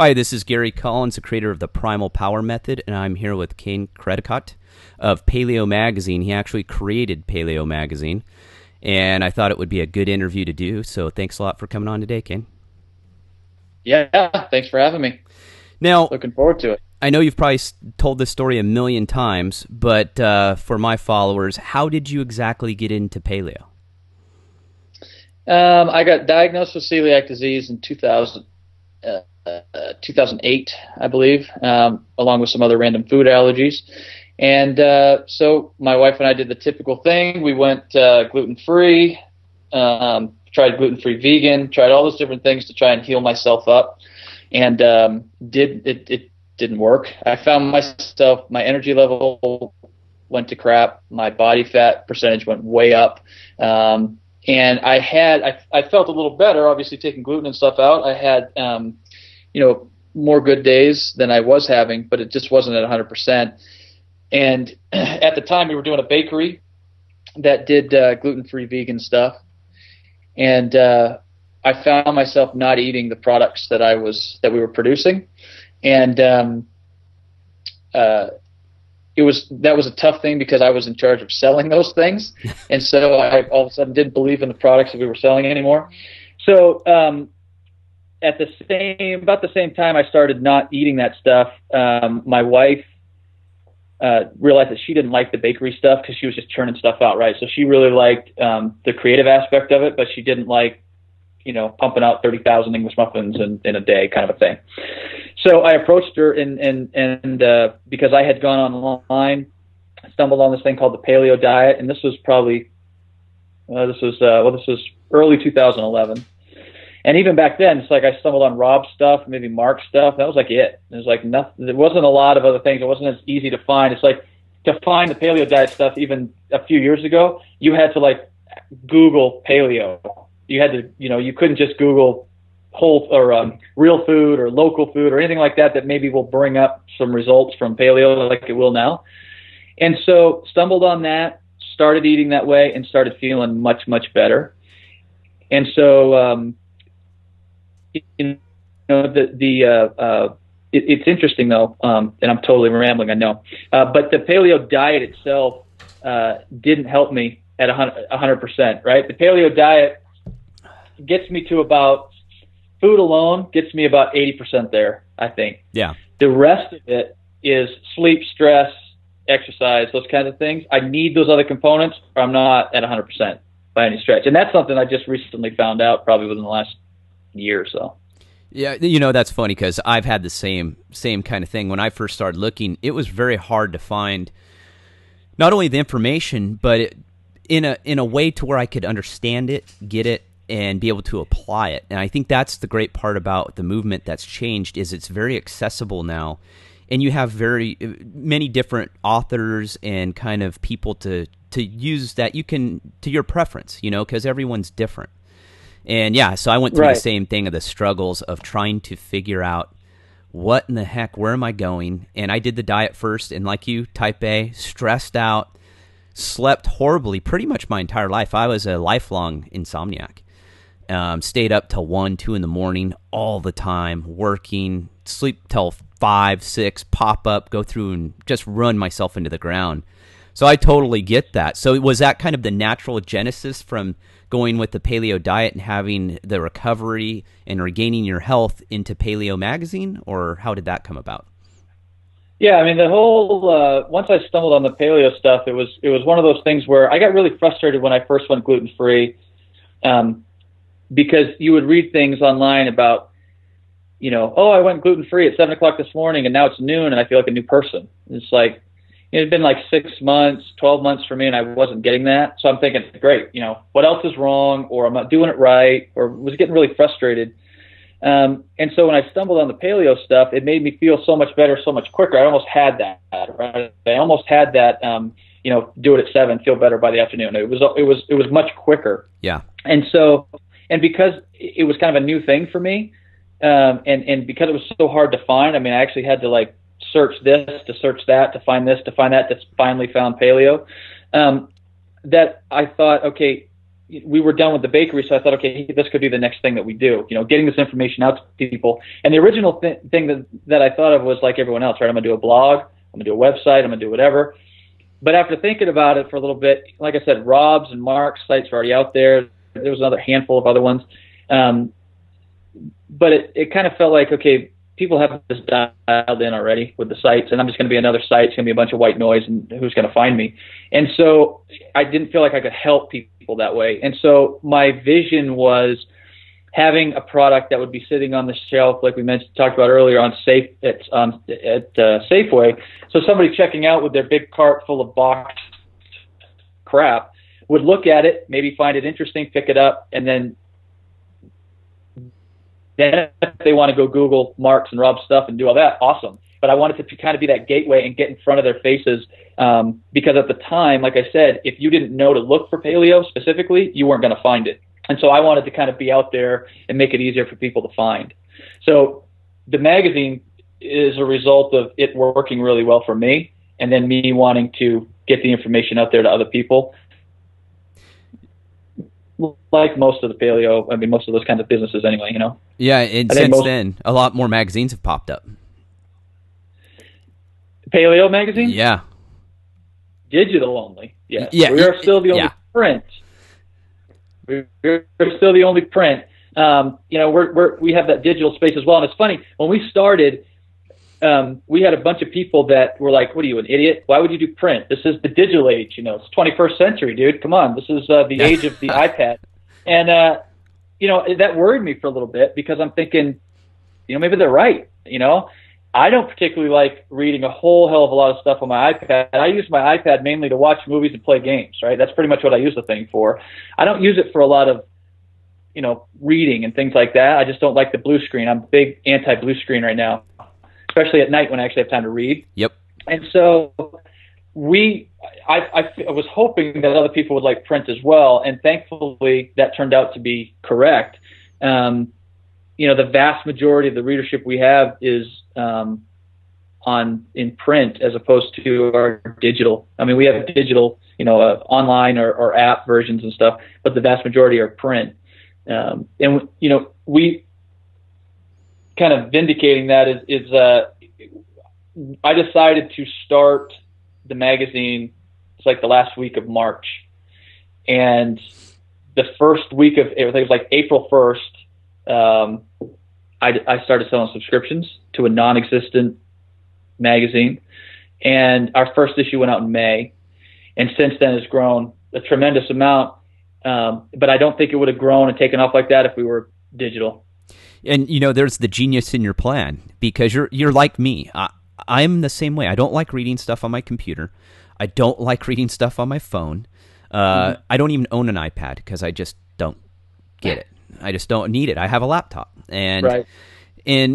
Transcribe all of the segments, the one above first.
Hi, this is Gary Collins, the creator of the Primal Power Method, and I'm here with Cain Credicott of Paleo Magazine. He actually created Paleo Magazine, and I thought it would be a good interview to do, so thanks a lot for coming on today, Cain. Yeah, thanks for having me. Now, Looking forward to it. I know you've probably told this story a million times, but for my followers, how did you exactly get into paleo? I got diagnosed with celiac disease in 2008, I believe, along with some other random food allergies. And so my wife and I did the typical thing. We went gluten-free, tried gluten-free vegan, tried all those different things to try and heal myself up. And it didn't work. I found myself, my energy level went to crap. My body fat percentage went way up. And I felt a little better, obviously taking gluten and stuff out. I had, more good days than I was having, but it just wasn't at 100%. And at the time we were doing a bakery that did gluten-free vegan stuff. And I found myself not eating the products that we were producing. And that was a tough thing because I was in charge of selling those things. And so I all of a sudden didn't believe in the products that we were selling anymore. So about the same time I started not eating that stuff, my wife realized that she didn't like the bakery stuff because she was just churning stuff out, right? So she really liked the creative aspect of it, but she didn't like, pumping out 30,000 English muffins in a day kind of a thing. So I approached her and because I had gone online, stumbled on this thing called the Paleo diet, and this was probably this was early 2011. And even back then, it's like I stumbled on Rob's stuff, maybe Mark's stuff. That was like it. It was like nothing. There wasn't a lot of other things. It wasn't as easy to find. It's like to find the paleo diet stuff even a few years ago, you had to like Google paleo. You had to, you couldn't just Google whole or real food or local food or anything like that maybe will bring up some results from paleo like it will now. And so stumbled on that, started eating that way, and started feeling much, much better. And so it's interesting though, and I'm totally rambling, I know, but the paleo diet itself didn't help me at 100%, right? The paleo diet gets me to about, food alone gets me about 80% there, I think. Yeah. The rest of it is sleep, stress, exercise, those kinds of things. I need those other components or I'm not at 100% by any stretch. And that's something I just recently found out probably within the last year or so. Yeah, that's funny because I've had the same kind of thing. When I first started looking, it was very hard to find not only the information, but in a way to where I could understand it, get it, and be able to apply it. And I think that's the great part about the movement that's changed is it's very accessible now, and you have very many different authors and kind of people to use that you can to your preference, because everyone's different. And yeah, so I went through the same thing of the struggles of trying to figure out what in the heck, where am I going? And I did the diet first, and like you, type A, stressed out, slept horribly pretty much my entire life. I was a lifelong insomniac. Stayed up till 1, 2 in the morning all the time, working, sleep till 5, 6, pop up, go through and just run myself into the ground. So I totally get that. So was that kind of the natural genesis from going with the paleo diet and having the recovery and regaining your health into Paleo Magazine, or how did that come about? Yeah, I mean, the whole once I stumbled on the paleo stuff, it was one of those things where I got really frustrated when I first went gluten-free, because you would read things online about, I went gluten-free at 7 o'clock this morning and now it's noon and I feel like a new person. It's like, it had been like 6 months, 12 months for me and I wasn't getting that. So I'm thinking, great, what else is wrong, or I'm not doing it right, or was getting really frustrated. And so when I stumbled on the paleo stuff, it made me feel so much better, so much quicker. I almost had that, right? I almost had that, do it at 7, feel better by the afternoon. It was much quicker. Yeah. And so, and because it was kind of a new thing for me, and because it was so hard to find, I mean, I actually had to like search this to search that to find this to find that, to finally found paleo, that I thought, okay, we were done with the bakery, so I thought, okay, this could be the next thing that we do, getting this information out to people. And the original thing that I thought of was like everyone else, right? I'm going to do a blog, I'm going to do a website, I'm going to do whatever. But after thinking about it for a little bit, like I said, Rob's and Mark's sites are already out there. There was another handful of other ones. But it kind of felt like, okay, people have this dialed in already with the sites, and I'm just going to be another site. It's going to be a bunch of white noise, and who's going to find me? And so I didn't feel like I could help people that way. And so my vision was having a product that would be sitting on the shelf, like we talked about earlier, at Safeway. So somebody checking out with their big cart full of boxed crap would look at it, maybe find it interesting, pick it up, and then if they want to go Google Mark's and Rob's stuff and do all that, awesome. But I wanted to kind of be that gateway and get in front of their faces, because at the time, like I said, if you didn't know to look for paleo specifically, you weren't going to find it. And so I wanted to kind of be out there and make it easier for people to find. So the magazine is a result of it working really well for me, and then me wanting to get the information out there to other people. Like most of the paleo, I mean, most of those kinds of businesses anyway, Yeah, and since then, a lot more magazines have popped up. Paleo magazine? Yeah. Digital only. Yeah. Yeah. We are still the only print. We're still the only print. We have that digital space as well. And it's funny, when we started, we had a bunch of people that were like, what are you, an idiot? Why would you do print? This is the digital age. It's 21st century, dude. Come on. This is the age of the iPad. And, that worried me for a little bit, because I'm thinking, maybe they're right. I don't particularly like reading a whole hell of a lot of stuff on my iPad. I use my iPad mainly to watch movies and play games, right? That's pretty much what I use the thing for. I don't use it for a lot of, reading and things like that. I just don't like the blue screen. I'm big anti-blue screen right now, especially at night when I actually have time to read. Yep. And so I was hoping that other people would like print as well, and thankfully that turned out to be correct. The vast majority of the readership we have is in print as opposed to our digital. I mean, we have digital, online or app versions and stuff, but the vast majority are print. We kind of vindicating that is I decided to start the magazine. It's like the last week of March, and the first week of, I think it was like April 1st, I started selling subscriptions to a non-existent magazine, and our first issue went out in May, and since then has grown a tremendous amount. But I don't think it would have grown and taken off like that if we were digital. And there's the genius in your plan, because you're like me. I'm the same way. I don't like reading stuff on my computer. I don't like reading stuff on my phone. I don't even own an iPad because I just don't get it. I just don't need it. I have a laptop. And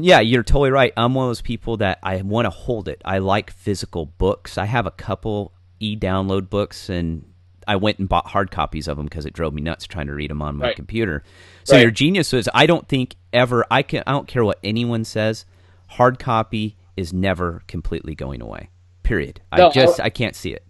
yeah, you're totally right. I'm one of those people that I want to hold it. I like physical books. I have a couple e-download books, and I went and bought hard copies of them because it drove me nuts trying to read them on my computer. So your genius is, I don't think ever, I don't care what anyone says, hard copy is never completely going away. Period. No, I can't see it.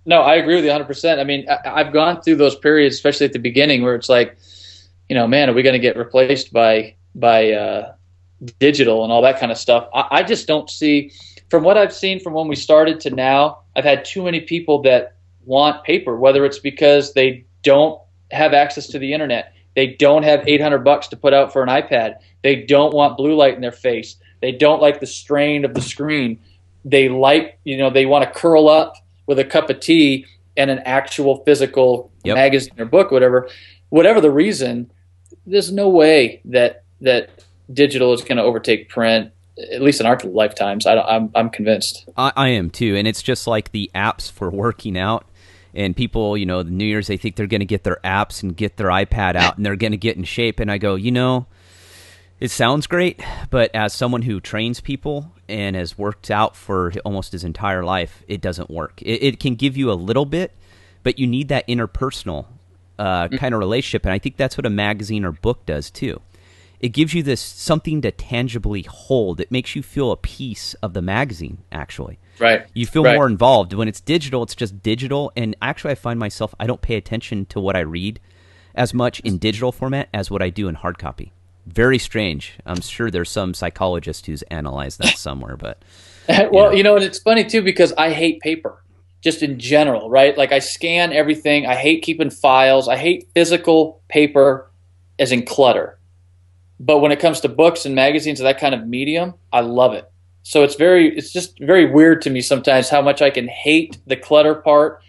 No, I agree with you 100%. I mean, I've gone through those periods, especially at the beginning, where it's like, man, are we going to get replaced by digital and all that kind of stuff? I just don't see, from what I've seen from when we started to now, I've had too many people that want paper, whether it's because they don't have access to the internet, they don't have $800 to put out for an iPad, they don't want blue light in their face, they don't like the strain of the screen, they like, they want to curl up with a cup of tea and an actual physical magazine or book, whatever the reason. There's no way that digital is going to overtake print, at least in our lifetimes. I'm convinced. I am too, and it's just like the apps for working out. And people, the New Year's, they think they're going to get their apps and get their iPad out, and they're going to get in shape. And I go, it sounds great, but as someone who trains people and has worked out for almost his entire life, it doesn't work. It can give you a little bit, but you need that interpersonal kind of relationship, and I think that's what a magazine or book does too. It gives you this something to tangibly hold. It makes you feel a piece of the magazine, actually. Right. You feel Right. more involved. When it's digital, it's just digital. And actually, I find myself, I don't pay attention to what I read as much in digital format as what I do in hard copy. Very strange. I'm sure there's some psychologist who's analyzed that somewhere, but Well, and it's funny too because I hate paper, just in general, right? Like I scan everything. I hate keeping files. I hate physical paper, as in clutter. But when it comes to books and magazines of that kind of medium, I love it. So it's just very weird to me sometimes how much I can hate the clutter part.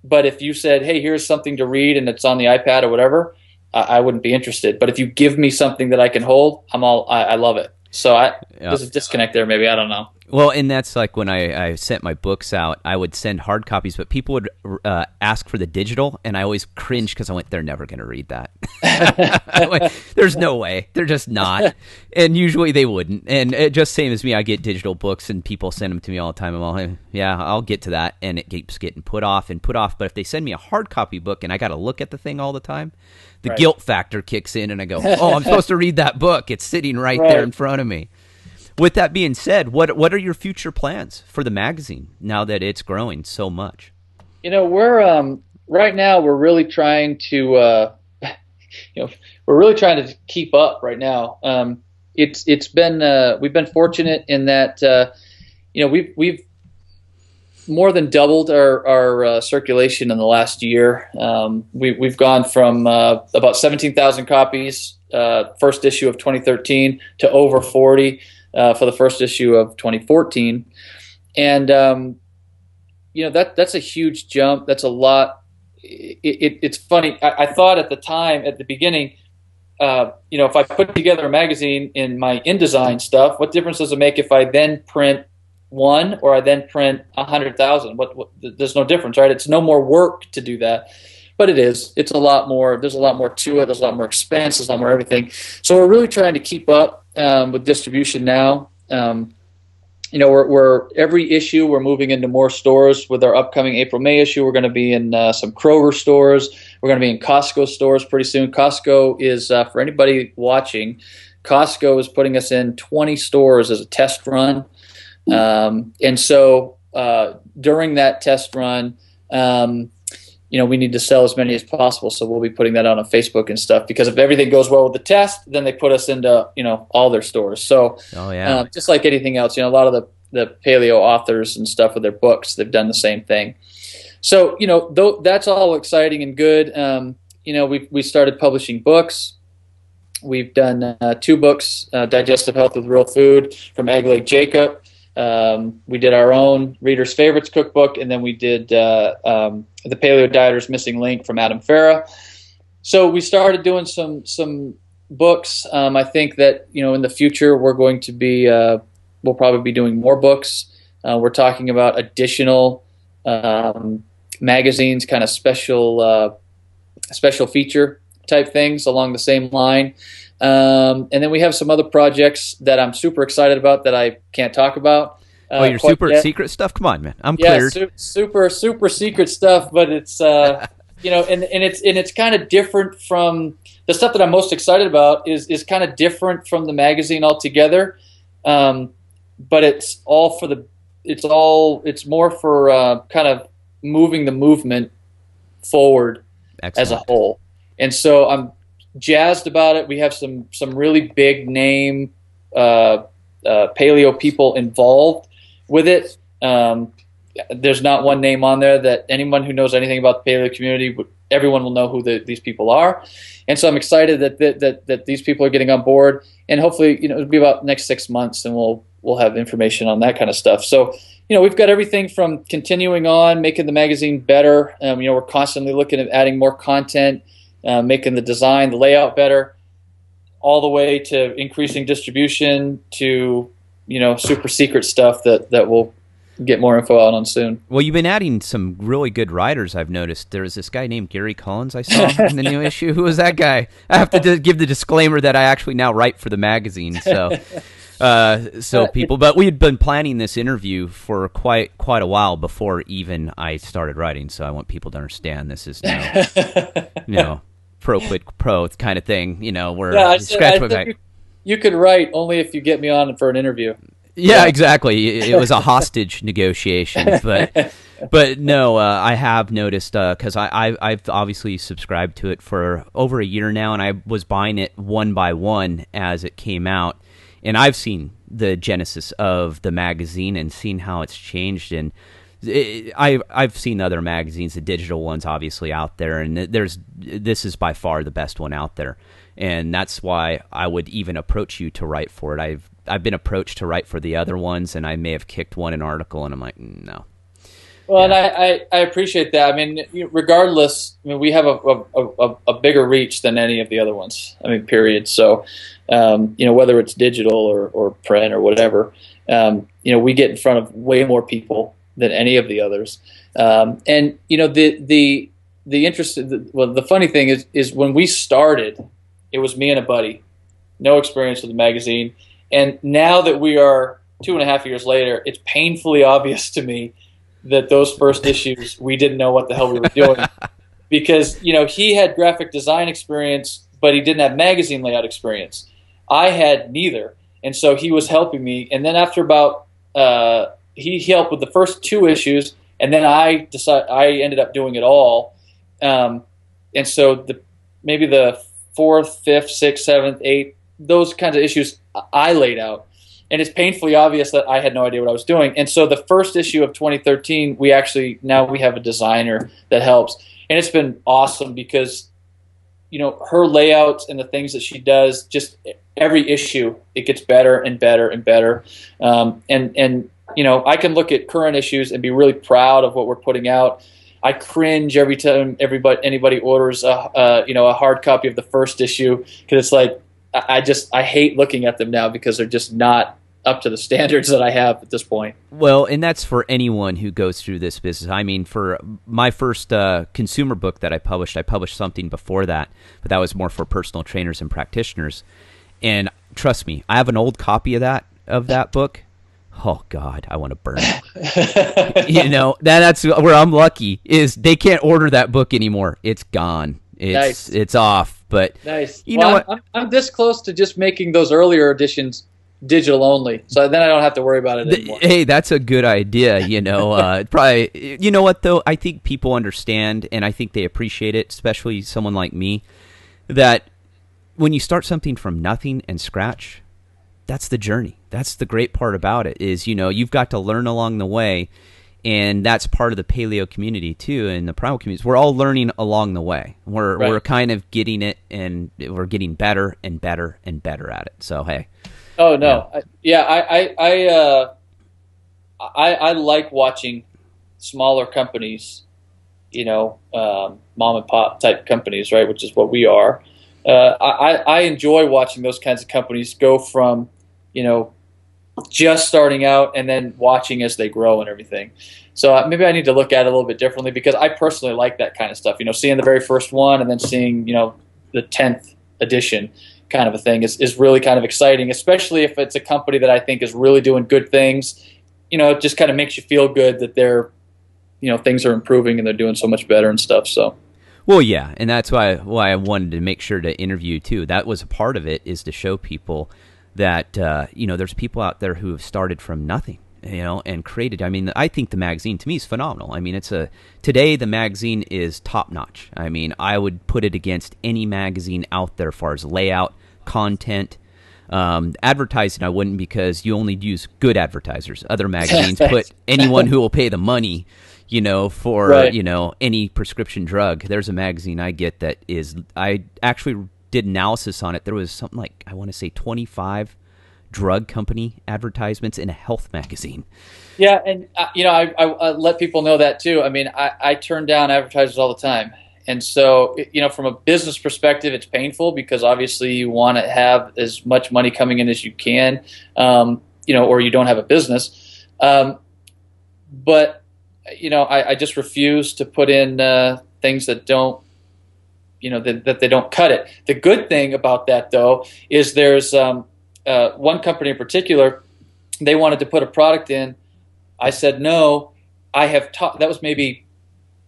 But if you said, hey, here's something to read and it's on the iPad or whatever, I wouldn't be interested. But if you give me something that I can hold, I love it. So there's a disconnect there, maybe. I don't know. Well, and that's like when I sent my books out, I would send hard copies, but people would ask for the digital, and I always cringe because I went, they're never going to read that. I went, there's no way. They're just not. And usually they wouldn't. And it just same as me, I get digital books, and people send them to me all the time. I'm all, hey, yeah, I'll get to that. And it keeps getting put off and put off. But if they send me a hard copy book and I got to look at the thing all the time, the guilt factor kicks in, and I go, oh, I'm supposed to read that book. It's sitting right there in front of me. With that being said, what are your future plans for the magazine now that it's growing so much? We're right now we're really trying to keep up right now. It's been we've been fortunate in that we've more than doubled our circulation in the last year. We've gone from about 17,000 copies first issue of 2013 to over 40. For the first issue of 2014, and that's a huge jump. That's a lot. It's funny. I thought at the time, at the beginning, if I put together a magazine in my InDesign stuff, what difference does it make if I then print one or I then print 100,000? There's no difference, right? It's no more work to do that. But it is. It's a lot more. There's a lot more to it. There's a lot more expense. There's a lot more everything. So we're really trying to keep up with distribution now. We're every issue we're moving into more stores. With our upcoming April-May issue, we're going to be in some Kroger stores. We're going to be in Costco stores pretty soon. Costco is, for anybody watching, Costco is putting us in 20 stores as a test run. And so during that test run, we need to sell as many as possible. So we'll be putting that out on Facebook and stuff, because if everything goes well with the test, then they put us into, all their stores. So just like anything else, a lot of the paleo authors and stuff with their books, they've done the same thing. So, that's all exciting and good. We started publishing books. We've done 2 books, Digestive Health with Real Food from Egg Leg Jacob. We did our own Reader's Favorites cookbook, and then we did the Paleo Dieter's Missing Link from Adam Farah. So we started doing some books. I think that in the future we're going to be we'll probably be doing more books. We're talking about additional magazines, kind of special feature type things along the same line. And then we have some other projects that I'm super excited about that I can't talk about. Your super secret stuff? Come on, man. I'm cleared. Super secret stuff, but it's and it's kind of different from the stuff that I'm most excited about is kind of different from the magazine altogether. But it's more for kind of moving the movement forward. Excellent. As a whole. And so I'm jazzed about it. We have some really big name paleo people involved with it. There's not one name on there that anyone who knows anything about the paleo community, everyone will know who these people are. And so I'm excited that these people are getting on board, and hopefully it'll be about next 6 months, and we'll have information on that kind of stuff. So we've got everything from continuing on, making the magazine better. We're constantly looking at adding more content, making the design, the layout better, all the way to increasing distribution to, super secret stuff that we'll get more info out on soon. Well, you've been adding some really good writers, I've noticed. There's this guy named Gary Collins I saw in the new issue. Who was that guy? I have to give the disclaimer that I actually now write for the magazine, so people. But we had been planning this interview for quite a while before even I started writing, so I want people to understand this is no, pro quid pro kind of thing, where you could write only if you get me on for an interview. Yeah, exactly. It was a hostage negotiation, but no, I have noticed because I've obviously subscribed to it for over a year now, and I was buying it one by one as it came out, and I've seen the genesis of the magazine and seen how it's changed, and I've seen other magazines, the digital ones, obviously out there, and this is by far the best one out there, and that's why I would even approach you to write for it. I've been approached to write for the other ones, and I may have kicked an article, and I'm like, no. Well, yeah. And I appreciate that. I mean, regardless, I mean, we have a bigger reach than any of the other ones. I mean, period. So, whether it's digital or print or whatever, we get in front of way more people than any of the others. And the the funny thing is when we started, it was me and a buddy, no experience with the magazine. And now that we are 2.5 years later, it's painfully obvious to me that those first issues, we didn't know what the hell we were doing. Because, he had graphic design experience, but he didn't have magazine layout experience. I had neither. And so he was helping me. And then after about, he helped with the first 2 issues, and then I ended up doing it all. And so maybe the 4th, 5th, 6th, 7th, 8th, those kinds of issues I laid out. And it's painfully obvious that I had no idea what I was doing. And so the first issue of 2013, we have a designer that helps. And it's been awesome because, her layouts and the things that she does, just every issue, it gets better and better and better. I can look at current issues and be really proud of what we're putting out. I cringe every time anybody orders a hard copy of the first issue, because it's like, I hate looking at them now because they're just not up to the standards that I have at this point. Well, and that's for anyone who goes through this business. I mean, for my first consumer book that I published something before that, but that was more for personal trainers and practitioners. And trust me, I have an old copy of that book. Oh God, I want to burn it. That's where I'm lucky, is they can't order that book anymore. It's gone. It's off. But nice. Know what? I'm this close to just making those earlier editions digital only, so then I don't have to worry about it anymore. Hey, that's a good idea. Probably. You know what though? I think people understand, and I think they appreciate it, especially someone like me, that when you start something from nothing and scratch, that's the journey. That's the great part about it, is you've got to learn along the way, and that's part of the paleo community too, and the primal communities. We're all learning along the way. We're kind of getting it, and we're getting better and better and better at it. So hey. Oh no, I like watching smaller companies, mom and pop type companies, right? Which is what we are. I enjoy watching those kinds of companies go from, just starting out and then watching as they grow and everything. So maybe I need to look at it a little bit differently, because I personally like that kind of stuff. Seeing the very first one and then seeing, the 10th edition kind of a thing is really kind of exciting, especially if it's a company that I think is really doing good things. It just kind of makes you feel good that they're, things are improving and they're doing so much better and stuff. So. Well, yeah, and that's why I wanted to make sure to interview too. That was a part of it, is to show people that there's people out there who have started from nothing, and created. I mean, I think the magazine to me is phenomenal. I mean, today the magazine is top notch. I mean, I would put it against any magazine out there as far as layout, content. Advertising I wouldn't, because you only use good advertisers. Other magazines put anyone who will pay the money, for right. Any prescription drug. There's a magazine I get that is, I actually did analysis on it. There was something like, I want to say 25 drug company advertisements in a health magazine. Yeah, and I let people know that too. I mean, I turn down advertisers all the time. And so, from a business perspective, it's painful, because obviously you want to have as much money coming in as you can, or you don't have a business. But, I just refuse to put in things that don't, that they don't cut it. The good thing about that, though, is there's one company in particular, they wanted to put a product in. I said no. I have taught, that was maybe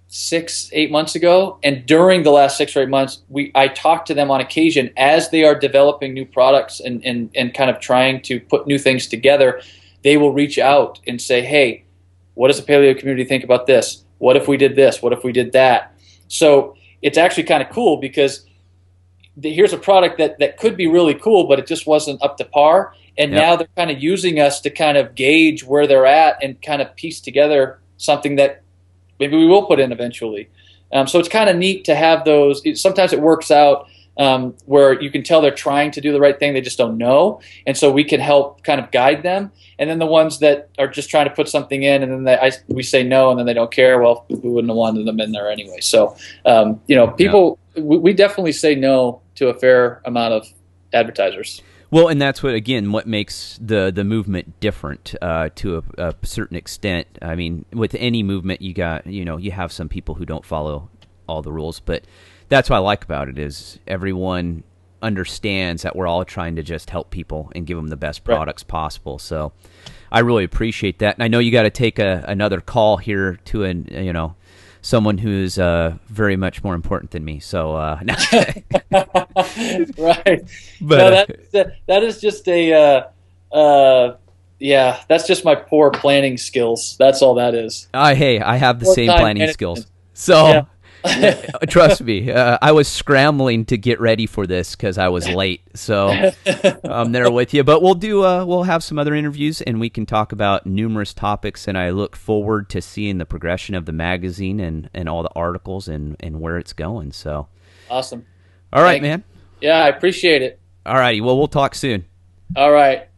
6-8 months ago, and during the last 6 or 8 months, I talked to them on occasion as they are developing new products and kind of trying to put new things together. they will reach out and say, hey, what does the paleo community think about this? What if we did this? What if we did that? So it's actually kind of cool because here's a product that could be really cool, but it just wasn't up to par. And now they're kind of using us to kind of gauge where they're at and kind of piece together something that maybe we will put in eventually. So it's kind of neat to have those. Sometimes it works out where you can tell they're trying to do the right thing, they just don't know. And so we can help kind of guide them. And then the ones that are just trying to put something in and then we say no and then they don't care, well, we wouldn't have wanted them in there anyway. So, people, we definitely say no to a fair amount of advertisers. Well, and that's what makes the movement different to a certain extent. I mean, with any movement, you have some people who don't follow all the rules, but that's what I like about it is everyone understands that we're all trying to just help people and give them the best products possible. So I really appreciate that. And I know you got to take another call here to someone who's very much more important than me. So right. But that is just that's just my poor planning skills. That's all that is. Hey, I have the same planning skills. So trust me, I was scrambling to get ready for this because I was late. So I'm there with you. But we'll have some other interviews and we can talk about numerous topics. And I look forward to seeing the progression of the magazine and all the articles and where it's going. So awesome. All right, man. Yeah, I appreciate it. All righty. Well, we'll talk soon. All right.